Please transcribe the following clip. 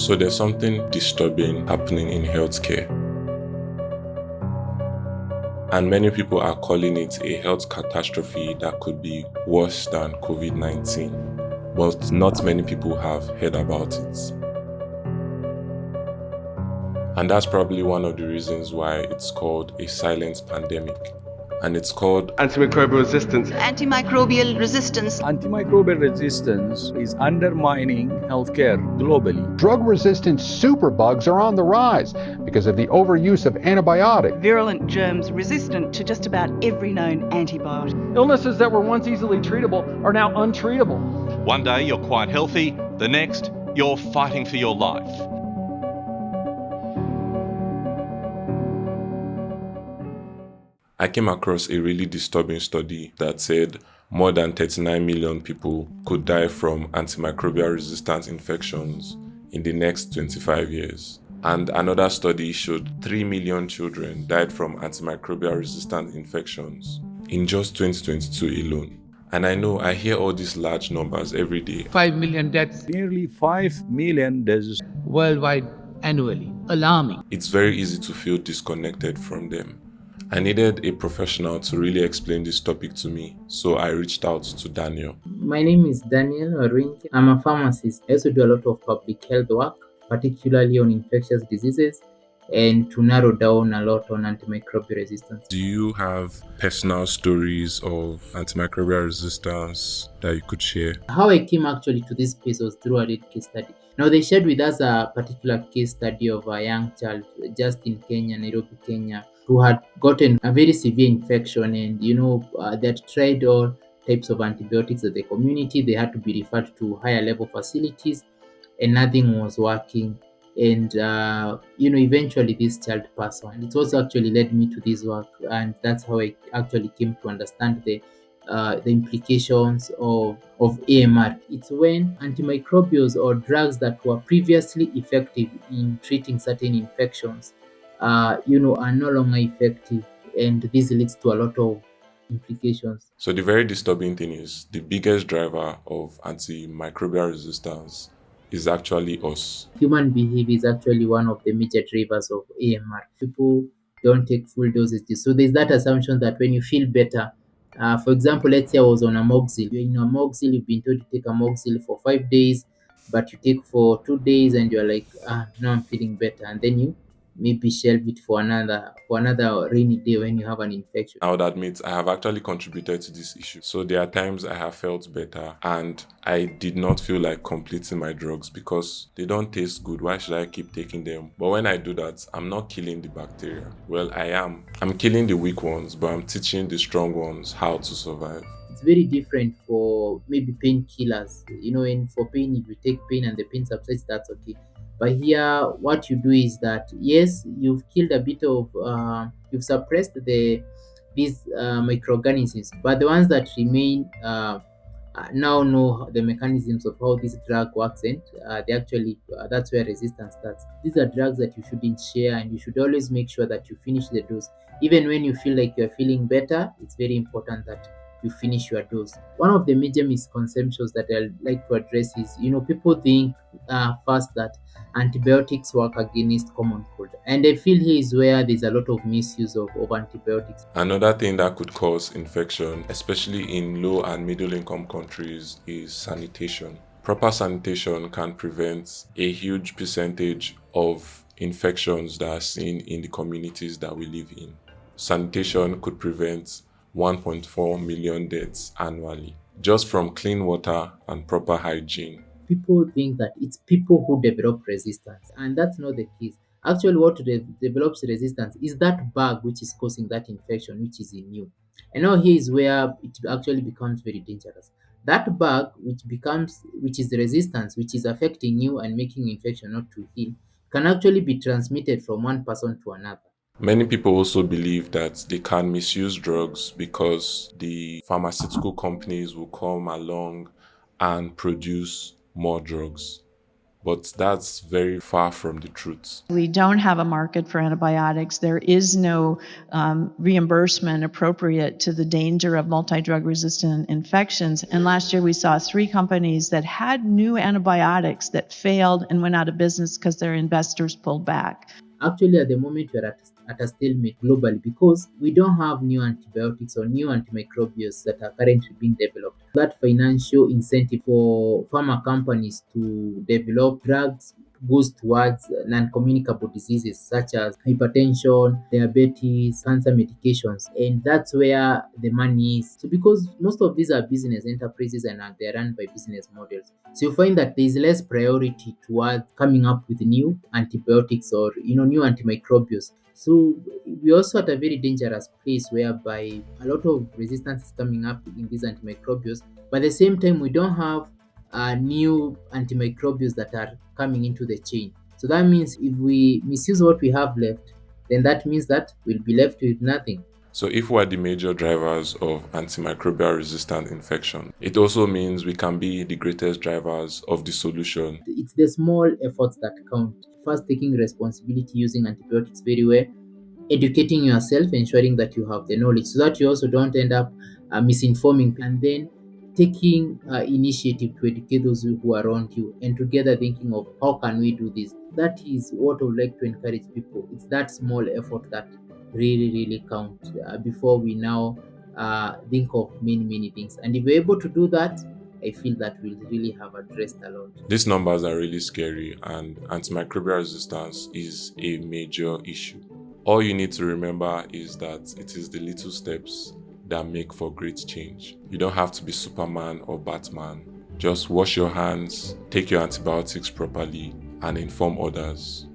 So there's something disturbing happening in healthcare, and many people are calling it a health catastrophe that could be worse than COVID-19, but not many people have heard about it. And that's probably one of the reasons why it's called a silent pandemic. And it's called antimicrobial resistance. Antimicrobial resistance. Antimicrobial resistance is undermining healthcare globally. Drug-resistant superbugs are on the rise because of the overuse of antibiotics. Virulent germs resistant to just about every known antibiotic. Illnesses that were once easily treatable are now untreatable. One day you're quite healthy, the next you're fighting for your life. I came across a really disturbing study that said more than 39 million people could die from antimicrobial resistant infections in the next 25 years. And another study showed 3 million children died from antimicrobial resistant infections in just 2022 alone. And I know I hear all these large numbers every day. 5 million deaths Nearly 5 million deaths worldwide annually. Alarming. It's very easy to feel disconnected from them. I needed a professional to really explain this topic to me, so I reached out to Daniel. My name is Daniel Orinke. I'm a pharmacist. I also do a lot of public health work, particularly on infectious diseases, and to narrow down a lot on antimicrobial resistance. Do you have personal stories of antimicrobial resistance that you could share? How I came actually to this space was through a lead case study. Now, they shared with us a particular case study of a young child just in Kenya, Nairobi, Kenya, who had gotten a very severe infection, and they had tried all types of antibiotics at the community. They had to be referred to higher level facilities, and nothing was working. And eventually this child passed on. It also actually led me to this work, and that's how I actually came to understand the implications of AMR. It's when antimicrobials or drugs that were previously effective in treating certain infections are no longer effective, and this leads to a lot of implications. So the very disturbing thing is the biggest driver of antimicrobial resistance is actually us. Human behavior is actually one of the major drivers of AMR. People don't take full dosages. So there's that assumption that when you feel better, for example, let's say I was on amoxil. You're in amoxil, you've been told to take amoxil for 5 days, but you take for 2 days and you're like, now I'm feeling better. And then you maybe shelve it for another rainy day when you have an infection. I would admit I have actually contributed to this issue. So there are times I have felt better and I did not feel like completing my drugs because they don't taste good. Why should I keep taking them? But when I do that, I'm not killing the bacteria. Well, I am. I'm killing the weak ones, but I'm teaching the strong ones how to survive. It's very different for maybe painkillers. And for pain, if you take pain and the pain subsides, that's okay. But here, what you do is that, yes, you've killed a bit of, you've suppressed these microorganisms, but the ones that remain now know the mechanisms of how this drug works, and they actually, that's where resistance starts. These are drugs that you shouldn't share, and you should always make sure that you finish the dose. Even when you feel like you're feeling better, it's very important that you finish your dose. One of the major misconceptions that I'd like to address is, people think first that antibiotics work against common cold. And I feel here is where there's a lot of misuse of antibiotics. Another thing that could cause infection, especially in low and middle income countries, is sanitation. Proper sanitation can prevent a huge percentage of infections that are seen in the communities that we live in. Sanitation could prevent 1.4 million deaths annually, just from clean water and proper hygiene. People think that it's people who develop resistance, and that's not the case. Actually, what develops resistance is that bug which is causing that infection, which is in you. And now here is where it actually becomes very dangerous. That bug which is the resistance, which is affecting you and making infection not to heal, can actually be transmitted from one person to another. Many people also believe that they can misuse drugs because the pharmaceutical companies will come along and produce more drugs. But that's very far from the truth. We don't have a market for antibiotics. There is no reimbursement appropriate to the danger of multi-drug resistant infections. And last year we saw 3 companies that had new antibiotics that failed and went out of business because their investors pulled back. Actually, at the moment, we're at a stalemate globally because we don't have new antibiotics or new antimicrobials that are currently being developed. That financial incentive for pharma companies to develop drugs goes towards non-communicable diseases such as hypertension, diabetes, cancer medications, and that's where the money is. So because most of these are business enterprises and they're run by business models, so you find that there's less priority towards coming up with new antibiotics or new antimicrobials. So we're also at a very dangerous place whereby a lot of resistance is coming up in these antimicrobials, but at the same time we don't have new antimicrobials that are coming into the chain. So that means if we misuse what we have left, then that means that we'll be left with nothing. So if we're the major drivers of antimicrobial resistant infection, it also means we can be the greatest drivers of the solution. It's the small efforts that count. First, taking responsibility, using antibiotics very well, educating yourself, ensuring that you have the knowledge so that you also don't end up misinforming, and then taking initiative to educate those who are around you, and together thinking of how can we do this. That is what I would like to encourage people. It's that small effort that really count before we now think of many things. And if we're able to do that, I feel that we'll really have addressed a lot. These numbers are really scary, and antimicrobial resistance is a major issue. All you need to remember is that it is the little steps that make for great change. You don't have to be Superman or Batman. Just wash your hands, take your antibiotics properly, and inform others.